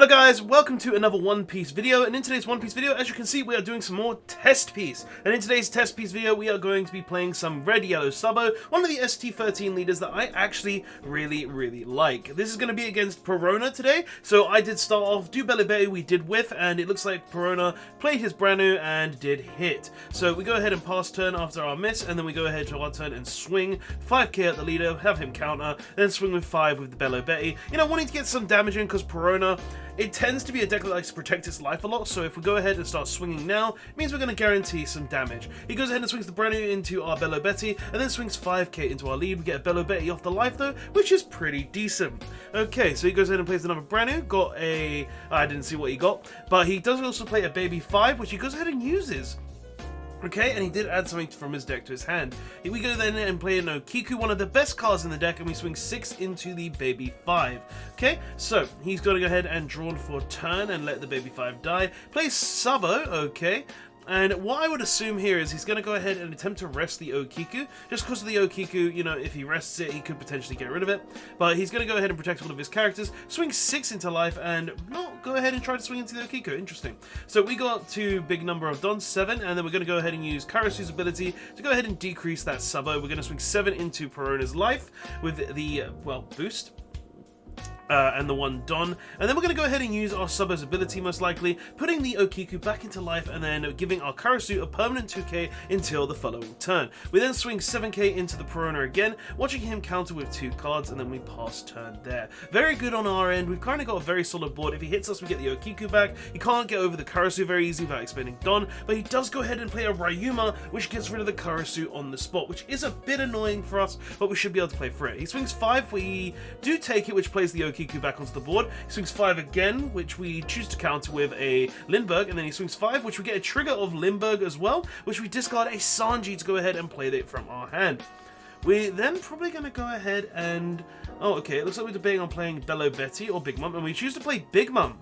Hello guys, welcome to another One Piece video, and in today's One Piece video, as you can see, we are doing some more test piece. And in today's test piece video, we are going to be playing some Red Yellow Sabo, one of the ST13 leaders that I actually really like. This is going to be against Perona today, so I did start off, do Belly, we did whiff, and it looks like Perona played his brand new and did hit. So we go ahead and pass turn after our miss, and then we go ahead to our turn and swing 5k at the leader, have him counter, then swing with 5 with the Bello Betty. You know, wanting to get some damage in because Perona, it tends to be a deck that likes to protect its life a lot, so if we go ahead and start swinging now, it means we're going to guarantee some damage. He goes ahead and swings the brand new into our Bello Betty, and then swings 5k into our lead. We get a Bello Betty off the life though, which is pretty decent. Okay, so he goes ahead and plays another brand new, got a, I didn't see what he got, but he does also play a baby 5, which he goes ahead and uses. Okay, and he did add something from his deck to his hand. Here we go then and play an Okiku, one of the best cards in the deck, and we swing 6 into the baby 5. Okay, so he's going to go ahead and draw for turn and let the baby 5 die. Plays Sabo, okay. And what I would assume here is he's going to go ahead and attempt to rest the Okiku. Just because of the Okiku, you know, if he rests it, he could potentially get rid of it. But he's going to go ahead and protect one of his characters, swing 6 into life, and not go ahead and try to swing into the Okiku. Interesting. So we got to big number of dons, 7, and then we're going to go ahead and use Karasu's ability to go ahead and decrease that Sabo. We're going to swing 7 into Perona's life with the, well, boost. And the one Don, and then we're going to go ahead and use our Sabo's ability most likely, putting the Okiku back into life and then giving our Karasu a permanent 2k until the following turn. We then swing 7k into the Perona again, watching him counter with 2 cards, and then we pass turn there. Very good on our end. We've kind of got a very solid board. If he hits us, we get the Okiku back. He can't get over the Karasu very easy without expending Don, but he does go ahead and play a Ryuma, which gets rid of the Karasu on the spot, which is a bit annoying for us, but we should be able to play through it. He swings 5, we do take it, which plays the Okiku back onto the board. He swings 5 again, which we choose to counter with a Lindbergh, and then he swings 5, which we get a trigger of Lindbergh as well, which we discard a Sanji to go ahead and play it from our hand. We're then probably going to go ahead and... Oh, okay, it looks like we're debating on playing Bello Betty or Big Mum, and we choose to play Big Mum.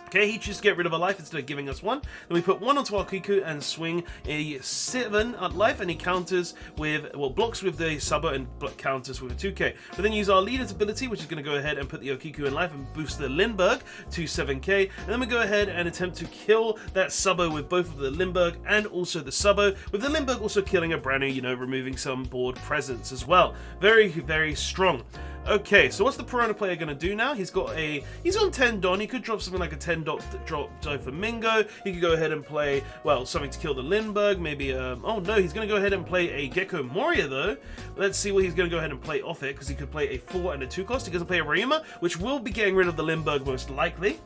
Okay, he chooses to get rid of a life instead of giving us 1. Then we put 1 onto our Kiku and swing a 7 at life, and he counters with, well, blocks with the Sabo and counters with a 2k. We then use our leader's ability, which is going to go ahead and put the Okiku in life and boost the Lindbergh to 7k. And then we go ahead and attempt to kill that Sabo with both of the Lindbergh and also the Sabo, with the Lindbergh also killing a brand new, you know, removing some board presence as well. Very strong. Okay, so what's the Perona player going to do now? He's on 10 Don. He could drop something like a 10 drop Mingo. He could go ahead and play, well, something to kill the Lindbergh. Maybe, oh no, he's going to go ahead and play a Gecko Moria though. Let's see what he's going to go ahead and play off it, because he could play a 4 and a 2 cost. He doesn't play a Ryuma, which will be getting rid of the Lindbergh most likely.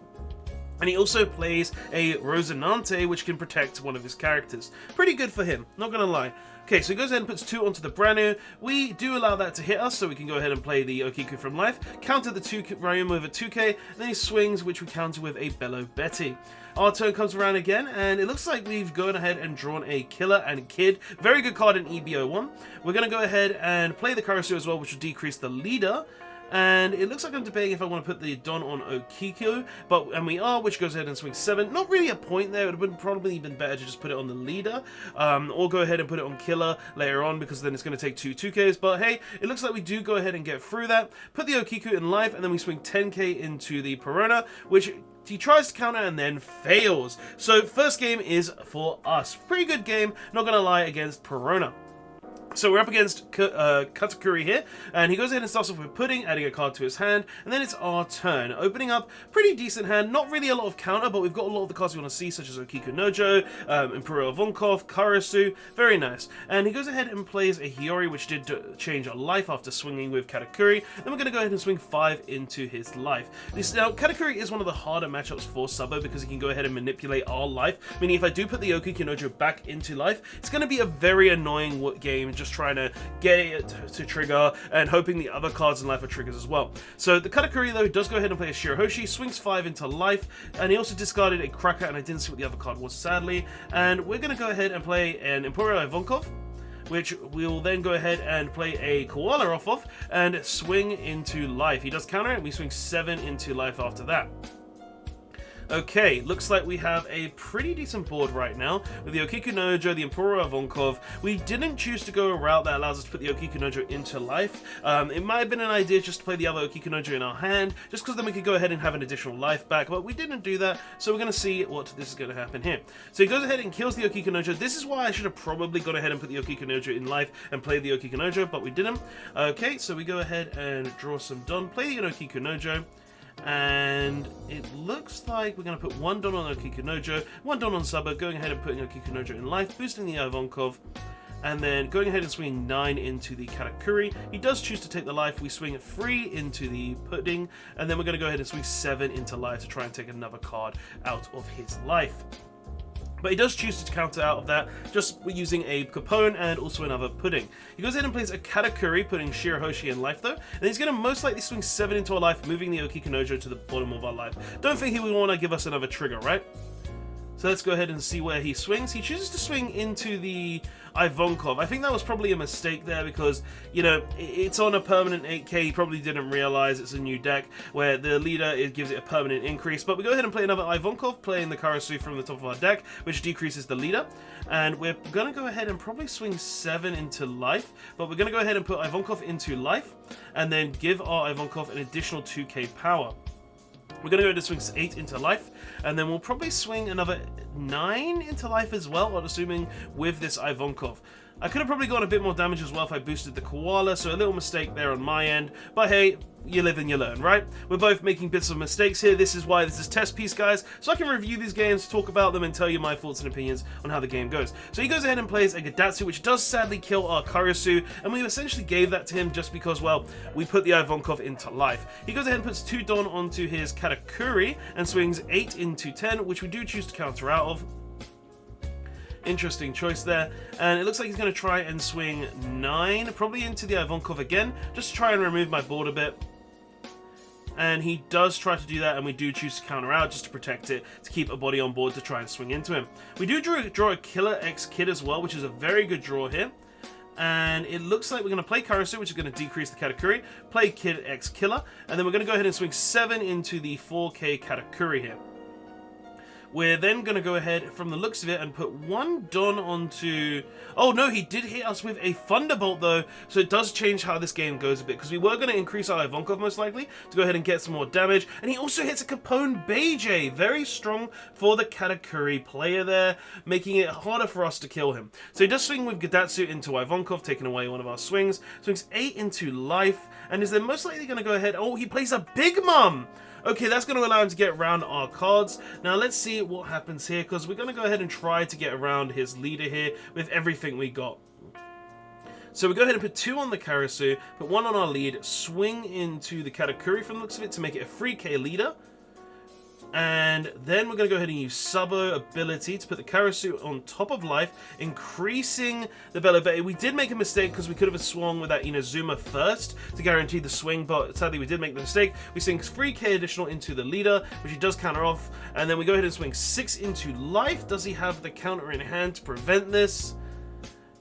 And he also plays a Rosinante, which can protect one of his characters. Pretty good for him, not going to lie. Okay, so he goes ahead and puts 2 onto the brand new. We do allow that to hit us, so we can go ahead and play the Okiku from life, counter the 2 Ryuma with a 2k, then he swings, which we counter with a Bello Betty. Our turn comes around again, and it looks like we've gone ahead and drawn a Killer and Kid. Very good card in EBO1. We're going to go ahead and play the Karasu as well, which will decrease the leader. And it looks like I'm debating if I want to put the Don on Okiku, and we are, which goes ahead and swings 7. Not really a point there. It would have probably been better to just put it on the leader, or go ahead and put it on Killer later on, because then it's going to take 2 2Ks. But hey, it looks like we do go ahead and get through that. Put the Okiku in life, and then we swing 10k into the Perona, which he tries to counter and then fails. So first game is for us. Pretty good game, not going to lie, against Perona. So we're up against Katakuri here, and he goes ahead and starts off with Pudding, adding a card to his hand, and then it's our turn. Opening up, pretty decent hand, not really a lot of counter, but we've got a lot of the cards we want to see, such as Okiku Nojo, Imperial Vonkov, Karasu, very nice. And he goes ahead and plays a Hiyori, which did change our life after swinging with Katakuri. Then we're going to go ahead and swing 5 into his life. Now, Katakuri is one of the harder matchups for Sabo, because he can go ahead and manipulate our life, meaning if I do put the Okiku Nojo back into life, it's going to be a very annoying game, just trying to get it to trigger and hoping the other cards in life are triggers as well. So the Katakuri though does go ahead and play a Shirahoshi, swings 5 into life, and he also discarded a Cracker, and I didn't see what the other card was sadly. And we're going to go ahead and play an Imperial Vonkov, which we'll then go ahead and play a Koala off and swing into life. He does counter it, and we swing 7 into life after that. Okay, looks like we have a pretty decent board right now with the Okikunojo, the Emperor Ivankov. We didn't choose to go a route that allows us to put the Okikunojo into life. It might have been an idea just to play the other Okikunojo in our hand, just because then we could go ahead and have an additional life back, but we didn't do that, so we're going to see what this is going to happen here. So he goes ahead and kills the Okikunojo. This is why I should have probably gone ahead and put the Okikunojo in life and played the Okikunojo, but we didn't. Okay, so we go ahead and draw some Don, play the Okikunojo. And it looks like we're going to put 1 Don on Okikunojo, 1 Don on Sabo, going ahead and putting Okikunojo in life, boosting the Ivankov, and then going ahead and swinging 9 into the Katakuri. He does choose to take the life. We swing 3 into the pudding, and then we're going to go ahead and swing 7 into life to try and take another card out of his life. But he does choose to counter out of that, just using a Capone and also another pudding. He goes ahead and plays a Katakuri, putting Shirahoshi in life though, and he's going to most likely swing 7 into our life, moving the Okikunojo to the bottom of our life. Don't think he would want to give us another trigger, right? So let's go ahead and see where he swings. He chooses to swing into the Ivankov. I think that was probably a mistake there because, you know, it's on a permanent 8k. He probably didn't realize it's a new deck where the leader gives it a permanent increase. But we go ahead and play another Ivankov, playing the Karasu from the top of our deck, which decreases the leader. And we're going to go ahead and probably swing 7 into life. But we're going to go ahead and put Ivankov into life and then give our Ivankov an additional 2k power. We're going to go to swing 8 into life, and then we'll probably swing another 9 into life as well, I'm assuming, with this Ivankov. I could have probably gotten a bit more damage as well if I boosted the Koala, so a little mistake there on my end. But hey, you live and you learn, right? We're both making bits of mistakes here. This is why this is test piece, guys, so I can review these games, talk about them, and tell you my thoughts and opinions on how the game goes. So he goes ahead and plays a Gadatsu, which does sadly kill our Karasu, and we essentially gave that to him just because, well, we put the Ivankov into life. He goes ahead and puts 2 Don onto his Katakuri and swings 8 into 10, which we do choose to counter out of. Interesting choice there, and it looks like he's going to try and swing 9, probably into the Ivankov again, just to try and remove my board a bit. And he does try to do that, and we do choose to counter out just to protect it, to keep a body on board to try and swing into him. We do draw a Killer X Kid as well, which is a very good draw here. And it looks like we're going to play Karasu, which is going to decrease the Katakuri, play Kid X Killer, and then we're going to go ahead and swing 7 into the 4k Katakuri here. We're then going to go ahead, from the looks of it, and put 1 Don onto... Oh no, he did hit us with a Thunderbolt though, so it does change how this game goes a bit, because we were going to increase our Ivankov most likely, to go ahead and get some more damage, and he also hits a Capone Beijing, very strong for the Katakuri player there, making it harder for us to kill him. So he does swing with Gadatsu into Ivankov, taking away one of our swings, swings 8 into life, and is then most likely going to go ahead... Oh, he plays a Big Mom! Okay, that's going to allow him to get around our cards. Now let's see what happens here, because we're going to go ahead and try to get around his leader here with everything we got. So we go ahead and put 2 on the Karasu, put 1 on our lead, swing into the Katakuri from the looks of it to make it a 3k leader. And then we're going to go ahead and use Sabo ability to put the Karasu on top of life, increasing the Bella Bay. We did make a mistake because we could have swung with that Inazuma first to guarantee the swing, but sadly we did make the mistake. We swing 3k additional into the leader, which he does counter off, and then we go ahead and swing 6 into life. Does he have the counter in hand to prevent this?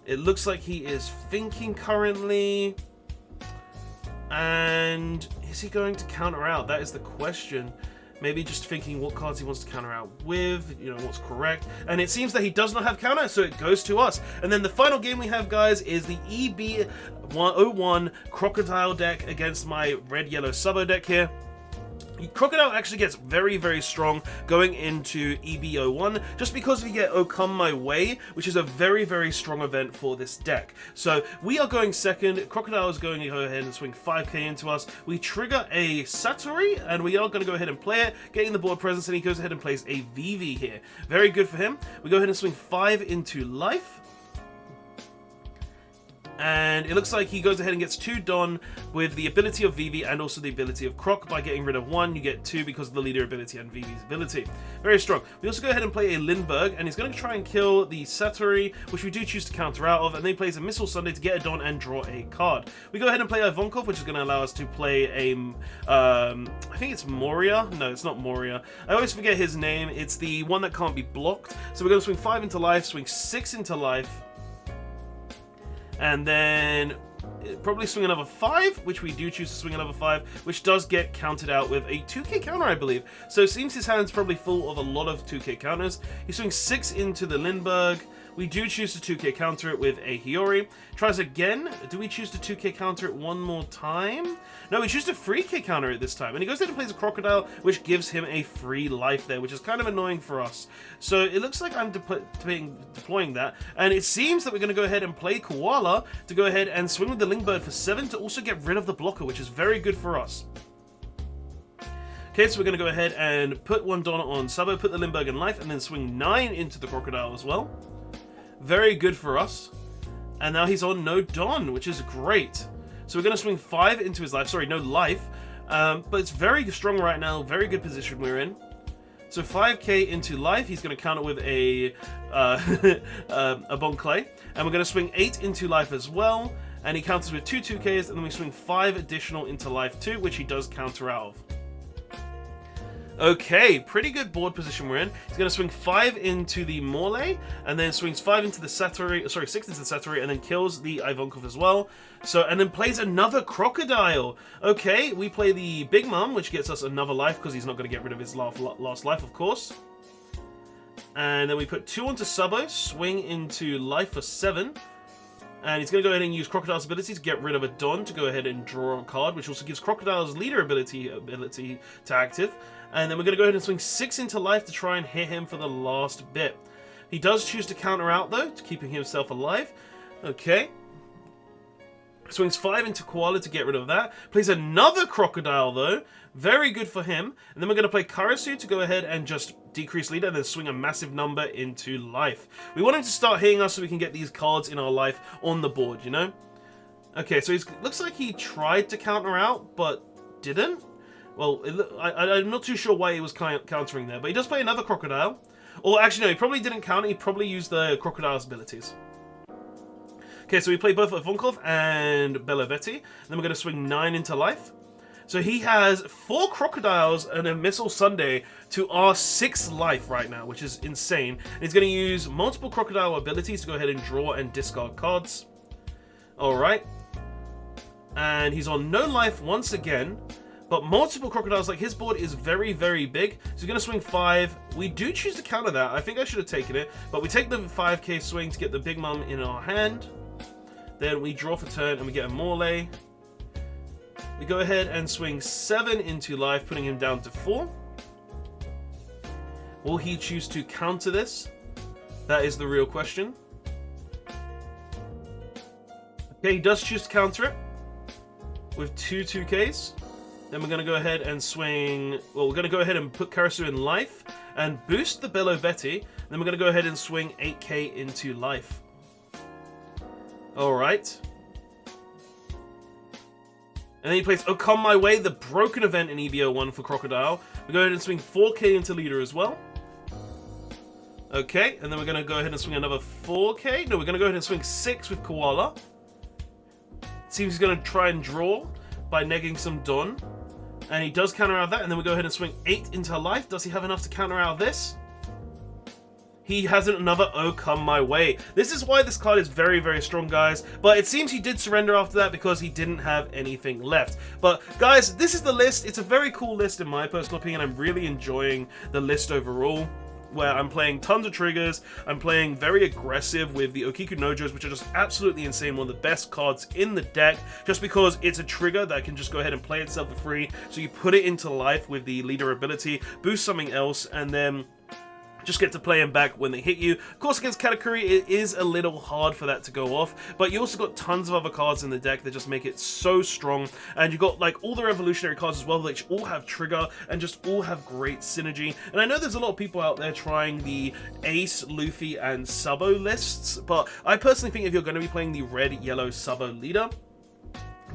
It looks like he is thinking currently. And is he going to counter out? That is the question. Maybe just thinking what cards he wants to counter out with, you know, what's correct. And it seems that he does not have counter, so it goes to us. And then the final game we have, guys, is the EB101 Crocodile deck against my red-yellow Sabo deck here. Crocodile actually gets very, very strong going into EB01 just because we get Oh Come My Way, which is a very, very strong event for this deck. So we are going second. Crocodile is going to go ahead and swing 5k into us. We trigger a Satori, and we are going to go ahead and play it, getting the board presence, and he goes ahead and plays a Vivi here. Very good for him. We go ahead and swing 5 into life. And it looks like he goes ahead and gets 2 Don with the ability of Vivi and also the ability of Croc. By getting rid of 1, you get 2 because of the leader ability and Vivi's ability. Very strong. We also go ahead and play a Lindbergh, and he's going to try and kill the Satori, which we do choose to counter out of, and then he plays a Missile Sunday to get a Don and draw a card. We go ahead and play Ivankov, which is going to allow us to play a, I think it's Moria? No, it's not Moria. I always forget his name. It's the one that can't be blocked. So we're going to swing 5 into life, swing 6 into life, and then probably swing another 5, which we do choose to swing another 5, which does get countered out with a 2k counter, I believe. So it seems his hand's probably full of a lot of 2k counters. He swings 6 into the Lindbergh. We do choose to 2k counter it with a Hiyori. Tries again. Do we choose to 2k counter it one more time? No, we choose to 3k counter it this time. And he goes ahead and plays a Crocodile, which gives him a free life there, which is kind of annoying for us. So it looks like I'm deploying that. And it seems that we're going to go ahead and play Koala to go ahead and swing with the Lindbergh for 7 to also get rid of the blocker, which is very good for us. Okay, so we're going to go ahead and put 1 Don on Sabo, put the Lindbergh in life, and then swing 9 into the Crocodile as well. Very good for us. And now he's on no Don, which is great. So we're going to swing 5 into his life. Sorry, no life. But it's very strong right now. Very good position we're in. So 5k into life. He's going to counter with a Bon Clay. And we're going to swing 8 into life as well. And he counters with 2 2ks. And then we swing 5 additional into life too, which he does counter out of. Okay, pretty good board position we're in. He's going to swing 5 into the Morley, and then swings 5 into the Satori, sorry, 6 into the Satori, and then kills the Ivankov as well. So, and then plays another Crocodile. Okay, we play the Big Mom, which gets us another life, because he's not going to get rid of his last life, of course. And then we put 2 onto Sabo, swing into life for 7. And he's going to go ahead and use Crocodile's ability to get rid of a Don to go ahead and draw a card, which also gives Crocodile's leader ability to active. And then we're going to go ahead and swing 6 into life to try and hit him for the last bit. He does choose to counter out, though, to keeping himself alive. Okay. Swings 5 into Koala to get rid of that. Plays another Crocodile, though. Very good for him. And then we're going to play Karasu to go ahead and just decrease leader and then swing a massive number into life. We want him to start hitting us so we can get these cards in our life on the board, you know? Okay, so it looks like he tried to counter out, but didn't. Well, I'm not too sure why he was countering there, but he does play another Crocodile. Or actually, no, he probably didn't counter. He probably used the Crocodile's abilities. Okay, so we play both Ivankov and Belovetti. And then we're going to swing 9 into life. So he has 4 Crocodiles and a Missile Sunday to our 6th life right now, which is insane. And he's going to use multiple Crocodile abilities to go ahead and draw and discard cards. Alright. And he's on no life once again. But multiple Crocodiles, like his board is very, very big. So he's going to swing 5. We do choose to counter that. I think I should have taken it. But we take the 5k swing to get the Big Mom in our hand. Then we draw for turn and we get a Morley. We go ahead and swing 7 into life, putting him down to 4. Will he choose to counter this? That is the real question. Okay, he does choose to counter it with 2 2ks. Then we're going to go ahead and swing... Well, we're going to go ahead and put Karasu in life and boost the Belovetti. Then we're going to go ahead and swing 8k into life. Alright. And then he plays Oh Come My Way, the broken event in EVO1 for Crocodile. We go ahead and swing 4k into leader as well. Okay, and then we're going to go ahead and swing another 4k. No, we're going to go ahead and swing 6 with Koala. Seems he's going to try and draw by negging some Don. And he does counter out that, and then we go ahead and swing 8 into life. Does he have enough to counter out this? He hasn't another Oh Come My Way. This is why this card is very, very strong, guys. But it seems he did surrender after that because he didn't have anything left. But guys, this is the list. It's a very cool list in my personal opinion. I'm really enjoying the list overall, where I'm playing tons of triggers. I'm playing very aggressive with the Okiku Nojos, which are just absolutely insane. One of the best cards in the deck, just because it's a trigger that can just go ahead and play itself for free. So you put it into life with the leader ability, boost something else, and then just get to play them back when they hit you. Of course, against Katakuri, it is a little hard for that to go off, but you also got tons of other cards in the deck that just make it so strong, and you got like all the revolutionary cards as well, which all have trigger and just all have great synergy. And I know there's a lot of people out there trying the Ace, Luffy, and Sabo lists, but I personally think if you're going to be playing the red, yellow Sabo leader,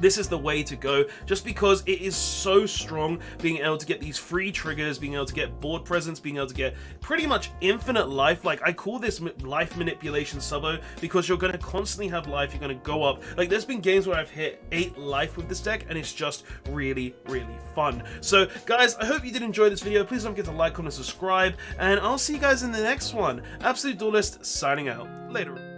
this is the way to go, just because it is so strong, being able to get these free triggers, being able to get board presence, being able to get pretty much infinite life. Like, I call this life manipulation Sabo, because you're going to constantly have life, you're going to go up. Like, there's been games where I've hit 8 life with this deck, and it's just really, really fun. So, guys, I hope you did enjoy this video. Please don't forget to like, comment, subscribe, and I'll see you guys in the next one. Absolute Duelist, signing out. Later.